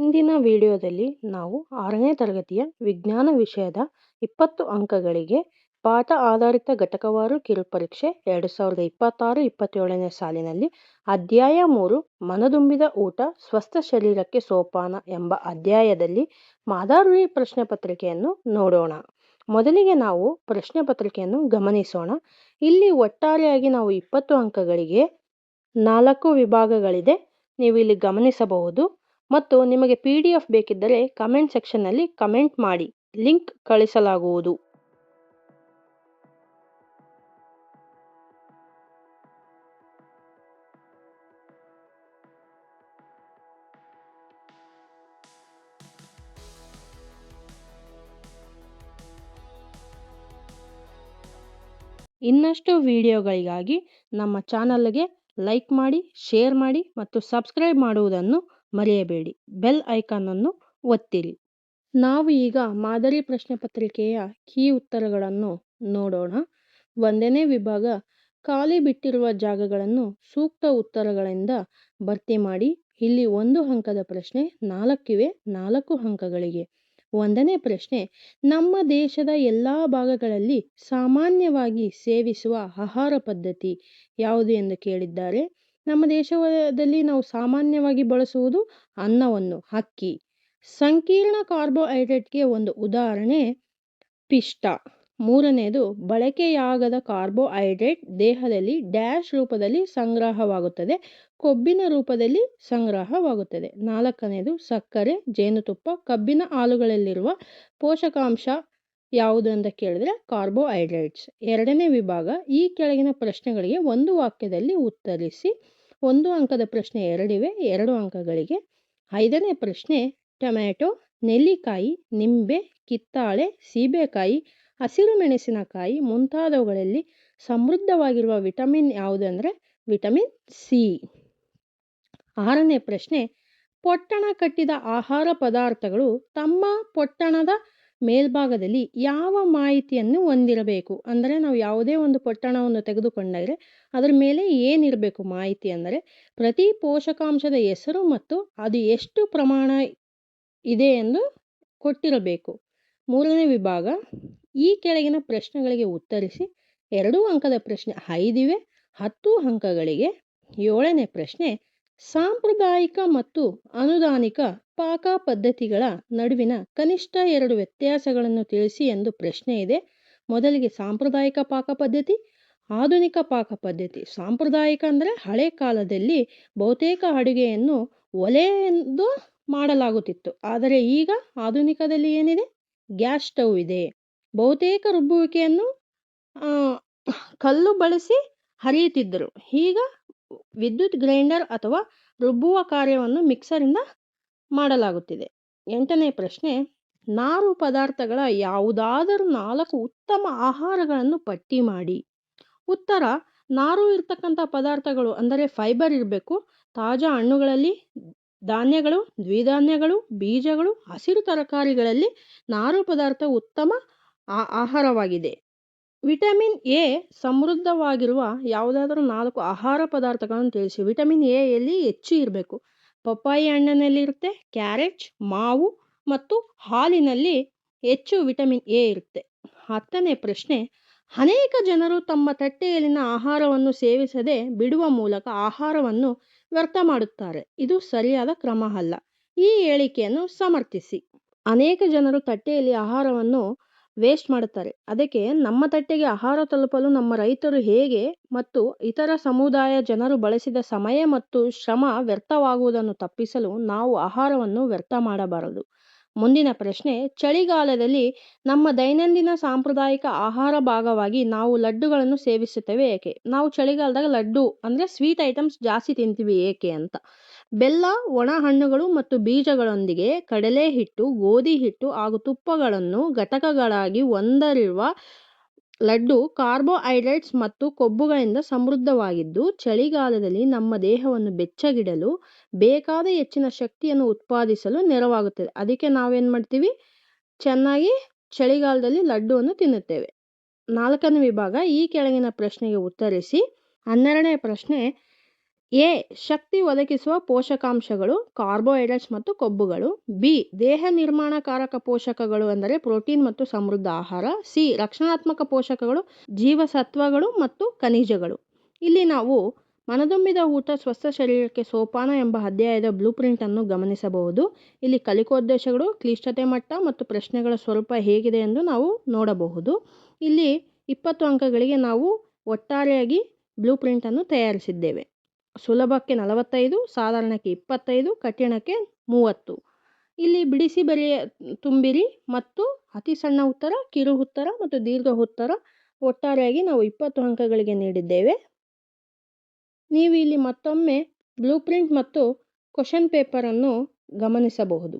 ಇಂದಿನ ವಿಡಿಯೋದಲ್ಲಿ ನಾವು 6ನೇ ತರಗತಿಯ ವಿಜ್ಞಾನ ವಿಷಯದ 20 ಅಂಕಗಳಿಗೆ ಪಾಠ ಆಧಾರಿತ ಘಟಕವಾರು ಕಿರುಪರೀಕ್ಷೆ 2026-27ನೇ ಸಾಲಿನಲ್ಲಿ ಅಧ್ಯಾಯ 3 ಮನದುಂಬಿದ ಊಟ ಸ್ವಸ್ಥ ಶರೀರಕ್ಕೆ ಸೋಪಾನ ಎಂಬ ಅಧ್ಯಾಯದಲ್ಲಿ ಮಾದರಿ ಪ್ರಶ್ನೆ ಪತ್ರಿಕೆಯನ್ನು ನೋಡೋಣ. ಮೊದಲಿಗೆ ನಾವು ಪ್ರಶ್ನೆ ಪತ್ರಿಕೆಯನ್ನು ಗಮನಿಸೋಣ. ಇಲ್ಲಿ ಒಟ್ಟಾರೆಯಾಗಿ ನಾವು 20 ಅಂಕಗಳಿಗೆ 4 ವಿಭಾಗಗಳಿದೆ. ನೀವು ಇಲ್ಲಿ ಗಮನಿಸಬಹುದು. ಮತ್ತು ನಿಮಗೆ PDF ಬೇಕಿದ್ದರೆ ಕಮೆಂಟ್ ಸೆಕ್ಷನ್ನಲ್ಲಿ ಕಮೆಂಟ್ ಮಾಡಿ, ಲಿಂಕ್ ಕಳಿಸಲಾಗುವುದು. ಇನ್ನಷ್ಟು ವಿಡಿಯೋಗಳಿಗಾಗಿ ನಮ್ಮ ಚಾನಲ್ಗೆ ಲೈಕ್ ಮಾಡಿ, ಶೇರ್ ಮಾಡಿ ಮತ್ತು ಸಬ್ಸ್ಕ್ರೈಬ್ ಮಾಡುವುದನ್ನು ಮರೆಯಬೇಡಿ. ಬೆಲ್ ಐಕಾನ್ ಅನ್ನು ಒತ್ತಿರಿ. ನಾವು ಈಗ ಮಾದರಿ ಪ್ರಶ್ನೆ ಪತ್ರಿಕೆಯ ಕೀ ಉತ್ತರಗಳನ್ನು ನೋಡೋಣ. 1ನೇ ವಿಭಾಗ, ಖಾಲಿ ಬಿಟ್ಟಿರುವ ಜಾಗಗಳನ್ನು ಸೂಕ್ತ ಉತ್ತರಗಳಿಂದ ಭರ್ತಿ ಮಾಡಿ. ಇಲ್ಲಿ 1 ಅಂಕದ ಪ್ರಶ್ನೆ, 4 ಇವೆ, 4 ಅಂಕಗಳಿಗೆ. 1ನೇ ಪ್ರಶ್ನೆ, ನಮ್ಮ ದೇಶದ ಎಲ್ಲ ಭಾಗಗಳಲ್ಲಿ ಸಾಮಾನ್ಯವಾಗಿ ಸೇವಿಸುವ ಆಹಾರ ಪದ್ಧತಿ ಯಾವುದು ಎಂದು ಕೇಳಿದ್ದಾರೆ. ನಮ್ಮ ದೇಶದಲ್ಲಿ ನಾವು ಸಾಮಾನ್ಯವಾಗಿ ಬಳಸುವುದು ಅನ್ನವನ್ನು, ಅಕ್ಕಿ. ಸಂಕೀರ್ಣ ಕಾರ್ಬೋಹೈಡ್ರೇಟ್ಗೆ ಒಂದು ಉದಾಹರಣೆ ಪಿಷ್ಟ. 3ನೇದು, ಬಳಕೆಯಾಗದ ಕಾರ್ಬೋಹೈಡ್ರೇಟ್ ದೇಹದಲ್ಲಿ ಡ್ಯಾಶ್ ರೂಪದಲ್ಲಿ ಸಂಗ್ರಹವಾಗುತ್ತದೆ, ಕೊಬ್ಬಿನ ರೂಪದಲ್ಲಿ ಸಂಗ್ರಹವಾಗುತ್ತದೆ. 4ನೇದು, ಸಕ್ಕರೆ, ಜೇನುತುಪ್ಪ, ಕಬ್ಬಿನ ಹಾಲುಗಳಲ್ಲಿರುವ ಪೋಷಕಾಂಶ ಯಾವುದು ಅಂತ ಕೇಳಿದ್ರೆ ಕಾರ್ಬೋಹೈಡ್ರೇಟ್ಸ್. 2ನೇ ವಿಭಾಗ, ಈ ಕೆಳಗಿನ ಪ್ರಶ್ನೆಗಳಿಗೆ 1 ವಾಕ್ಯದಲ್ಲಿ ಉತ್ತರಿಸಿ. 1 ಅಂಕದ ಪ್ರಶ್ನೆ 2 ಇವೆ, 2 ಅಂಕಗಳಿಗೆ. 5ನೇ ಪ್ರಶ್ನೆ, ಟೊಮ್ಯಾಟೊ, ನೆಲ್ಲಿಕಾಯಿ, ನಿಂಬೆ, ಕಿತ್ತಾಳೆ, ಸೀಬೆಕಾಯಿ, ಹಸಿರು ಮೆಣಸಿನಕಾಯಿ ಮುಂತಾದವುಗಳಲ್ಲಿ ಸಮೃದ್ಧವಾಗಿರುವ ವಿಟಮಿನ್ ಯಾವುದು ಅಂದರೆ ವಿಟಮಿನ್ ಸಿ. 6ನೇ ಪ್ರಶ್ನೆ, ಪೊಟ್ಟಣ ಕಟ್ಟಿದ ಆಹಾರ ಪದಾರ್ಥಗಳು ತಮ್ಮ ಪೊಟ್ಟಣದ ಮೇಲ್ಭಾಗದಲ್ಲಿ ಯಾವ ಮಾಹಿತಿಯನ್ನು ಹೊಂದಿರಬೇಕು? ಅಂದರೆ ನಾವು ಯಾವುದೇ ಒಂದು ಪೊಟ್ಟಣವನ್ನು ತೆಗೆದುಕೊಂಡರೆ ಅದರ ಮೇಲೆ ಏನಿರಬೇಕು ಮಾಹಿತಿ ಅಂದರೆ ಪ್ರತಿ ಪೋಷಕಾಂಶದ ಹೆಸರು ಮತ್ತು ಅದು ಎಷ್ಟು ಪ್ರಮಾಣ ಇದೆ ಎಂದು ಕೊಟ್ಟಿರಬೇಕು. 3ನೇ ವಿಭಾಗ, ಈ ಕೆಳಗಿನ ಪ್ರಶ್ನೆಗಳಿಗೆ ಉತ್ತರಿಸಿ. 2 ಅಂಕದ ಪ್ರಶ್ನೆ 5 ಇವೆ, 10 ಅಂಕಗಳಿಗೆ. 7ನೇ ಪ್ರಶ್ನೆ, ಸಾಂಪ್ರದಾಯಿಕ ಮತ್ತು ಅನುದಾನಿಕ ಪಾಕ ಪದ್ಧತಿಗಳ ನಡುವಿನ ಕನಿಷ್ಠ 2 ವ್ಯತ್ಯಾಸಗಳನ್ನು ತಿಳಿಸಿ ಎಂದು ಪ್ರಶ್ನೆ ಇದೆ. ಮೊದಲಿಗೆ ಸಾಂಪ್ರದಾಯಿಕ ಪಾಕ ಪದ್ಧತಿ, ಆಧುನಿಕ ಪಾಕ ಪದ್ಧತಿ. ಸಾಂಪ್ರದಾಯಿಕ ಅಂದರೆ ಹಳೆ ಕಾಲದಲ್ಲಿ ಬಹುತೇಕ ಅಡುಗೆಯನ್ನು ಒಲೆಯಿಂದ ಮಾಡಲಾಗುತ್ತಿತ್ತು. ಆದರೆ ಈಗ ಆಧುನಿಕದಲ್ಲಿ ಏನಿದೆ, ಗ್ಯಾಸ್ ಸ್ಟವ್ ಇದೆ. ಬಹುತೇಕ ರುಬ್ಬುವಿಕೆಯನ್ನು ಕಲ್ಲು ಬಳಸಿ ಹರಿಯುತ್ತಿದ್ದರು. ಈಗ ವಿದ್ಯುತ್ ಗ್ರೈಂಡರ್ ಅಥವಾ ರುಬ್ಬುವ ಕಾರ್ಯವನ್ನು ಮಿಕ್ಸರಿಂದ ಮಾಡಲಾಗುತ್ತಿದೆ. 8ನೇ ಪ್ರಶ್ನೆ, ನಾರು ಪದಾರ್ಥಗಳ ಯಾವುದಾದರೂ 4 ಉತ್ತಮ ಆಹಾರಗಳನ್ನು ಪಟ್ಟಿ ಮಾಡಿ. ಉತ್ತರ, ನಾರು ಇರ್ತಕ್ಕಂಥ ಪದಾರ್ಥಗಳು ಅಂದರೆ ಫೈಬರ್ ಇರಬೇಕು. ತಾಜಾ ಹಣ್ಣುಗಳಲ್ಲಿ, ಧಾನ್ಯಗಳು, ದ್ವಿಧಾನ್ಯಗಳು, ಬೀಜಗಳು, ಹಸಿರು ತರಕಾರಿಗಳಲ್ಲಿ ನಾರು ಪದಾರ್ಥ ಉತ್ತಮ ಆಹಾರವಾಗಿದೆ. ವಿಟಮಿನ್ ಎ ಸಮೃದ್ಧವಾಗಿರುವ ಯಾವುದಾದರೂ 4 ಆಹಾರ ಪದಾರ್ಥಗಳನ್ನು ತಿಳಿಸಿ. ವಿಟಮಿನ್ ಎ ಯಲ್ಲಿ ಹೆಚ್ಚು ಇರಬೇಕು. ಪಪ್ಪಾಯಿ ಹಣ್ಣಿನಲ್ಲಿ ಇರುತ್ತೆ, ಕ್ಯಾರೆಟ್, ಮಾವು ಮತ್ತು ಹಾಲಿನಲ್ಲಿ ಹೆಚ್ಚು ವಿಟಮಿನ್ ಎ ಇರುತ್ತೆ. 10ನೇ ಪ್ರಶ್ನೆ, ಅನೇಕ ಜನರು ತಮ್ಮ ತಟ್ಟೆಯಲ್ಲಿನ ಆಹಾರವನ್ನು ಸೇವಿಸದೆ ಬಿಡುವ ಮೂಲಕ ಆಹಾರವನ್ನು ವ್ಯರ್ಥ ಮಾಡುತ್ತಾರೆ. ಇದು ಸರಿಯಾದ ಕ್ರಮ ಅಲ್ಲ. ಈ ಹೇಳಿಕೆಯನ್ನು ಸಮರ್ಥಿಸಿ. ಅನೇಕ ಜನರು ತಟ್ಟೆಯಲ್ಲಿ ಆಹಾರವನ್ನು ವೇಸ್ಟ್ ಮಾಡುತ್ತಾರೆ. ಅದಕ್ಕೆ ನಮ್ಮ ತಟ್ಟೆಗೆ ಆಹಾರ ತಲುಪಲು ನಮ್ಮ ರೈತರು ಹೇಗೆ ಮತ್ತು ಇತರ ಸಮುದಾಯ ಜನರು ಬಳಸಿದ ಸಮಯ ಮತ್ತು ಶ್ರಮ ವ್ಯರ್ಥವಾಗುವುದನ್ನು ತಪ್ಪಿಸಲು ನಾವು ಆಹಾರವನ್ನು ವ್ಯರ್ಥ ಮಾಡಬಾರದು. ಮುಂದಿನ ಪ್ರಶ್ನೆ, ಚಳಿಗಾಲದಲ್ಲಿ ನಮ್ಮ ದೈನಂದಿನ ಸಾಂಪ್ರದಾಯಿಕ ಆಹಾರ ಭಾಗವಾಗಿ ನಾವು ಲಡ್ಡುಗಳನ್ನು ಸೇವಿಸುತ್ತೇವೆ ಏಕೆ? ನಾವು ಚಳಿಗಾಲದಾಗ ಲಡ್ಡು ಅಂದರೆ ಸ್ವೀಟ್ ಐಟಮ್ಸ್ ಜಾಸ್ತಿ ತಿಂತೀವಿ ಏಕೆ ಅಂತ. ಬೆಲ್ಲ, ಒಣ ಹಣ್ಣುಗಳು ಮತ್ತು ಬೀಜಗಳೊಂದಿಗೆ ಕಡಲೆ ಹಿಟ್ಟು, ಗೋಧಿ ಹಿಟ್ಟು ಹಾಗೂ ತುಪ್ಪಗಳನ್ನು ಘಟಕಗಳಾಗಿ ಹೊಂದಿರುವ ಲಡ್ಡು ಕಾರ್ಬೋಹೈಡ್ರೇಟ್ಸ್ ಮತ್ತು ಕೊಬ್ಬುಗಳಿಂದ ಸಮೃದ್ಧವಾಗಿದ್ದು ಚಳಿಗಾಲದಲ್ಲಿ ನಮ್ಮ ದೇಹವನ್ನು ಬೆಚ್ಚಗಿಡಲು ಬೇಕಾದ ಹೆಚ್ಚಿನ ಶಕ್ತಿಯನ್ನು ಉತ್ಪಾದಿಸಲು ನೆರವಾಗುತ್ತದೆ. ಅದಕ್ಕೆ ನಾವೇನು ಮಾಡ್ತೀವಿ, ಚೆನ್ನಾಗಿ ಚಳಿಗಾಲದಲ್ಲಿ ಲಡ್ಡುವನ್ನು ತಿನ್ನುತ್ತೇವೆ. 4ನೇ ವಿಭಾಗ, ಈ ಕೆಳಗಿನ ಪ್ರಶ್ನೆಗೆ ಉತ್ತರಿಸಿ. 12ನೇ ಪ್ರಶ್ನೆ, ಎ. ಶಕ್ತಿ ಒದಗಿಸುವ ಪೋಷಕಾಂಶಗಳು ಕಾರ್ಬೋಹೈಡ್ರೇಟ್ಸ್ ಮತ್ತು ಕೊಬ್ಬುಗಳು. ಬಿ. ದೇಹ ನಿರ್ಮಾಣಕಾರಕ ಪೋಷಕಗಳು ಅಂದರೆ ಪ್ರೋಟೀನ್ ಮತ್ತು ಸಮೃದ್ಧ ಆಹಾರ. ಸಿ. ರಕ್ಷಣಾತ್ಮಕ ಪೋಷಕಗಳು ಜೀವಸತ್ವಗಳು ಮತ್ತು ಖನಿಜಗಳು. ಇಲ್ಲಿ ನಾವು ಮನದುಂಬಿದ ಊಟ ಸ್ವಸ್ಥ ಶರೀರಕ್ಕೆ ಸೋಪಾನ ಎಂಬ ಅಧ್ಯಾಯದ ಬ್ಲೂಪ್ರಿಂಟ್ ಅನ್ನು ಗಮನಿಸಬಹುದು. ಇಲ್ಲಿ ಕಲಿಕೋದ್ದೇಶಗಳು, ಕ್ಲಿಷ್ಟತೆ ಮಟ್ಟ ಮತ್ತು ಪ್ರಶ್ನೆಗಳ ಸ್ವರೂಪ ಹೇಗಿದೆ ಎಂದು ನಾವು ನೋಡಬಹುದು. ಇಲ್ಲಿ 20 ಅಂಕಗಳಿಗೆ ನಾವು ಒಟ್ಟಾರೆಯಾಗಿ ಬ್ಲೂಪ್ರಿಂಟ್ ಅನ್ನು ತಯಾರಿಸಿದ್ದೇವೆ. ಸುಲಭಕ್ಕೆ 45, ಸಾಧಾರಣಕ್ಕೆ 25, ಕಠಿಣಕ್ಕೆ 30. ಇಲ್ಲಿ ಬಿಡಿಸಿ ಬರೆಯ ತುಂಬಿರಿ ಮತ್ತು ಅತಿ ಸಣ್ಣ ಉತ್ತರ, ಕಿರು ಉತ್ತರ ಮತ್ತು ದೀರ್ಘ ಉತ್ತರ ಒಟ್ಟಾರೆಯಾಗಿ ನಾವು 20 ಅಂಕಗಳಿಗೆ ನೀಡಿದ್ದೇವೆ. ನೀವು ಇಲ್ಲಿ ಮತ್ತೊಮ್ಮೆ ಬ್ಲೂಪ್ರಿಂಟ್ ಮತ್ತು ಕ್ವಶನ್ ಪೇಪರನ್ನು ಗಮನಿಸಬಹುದು.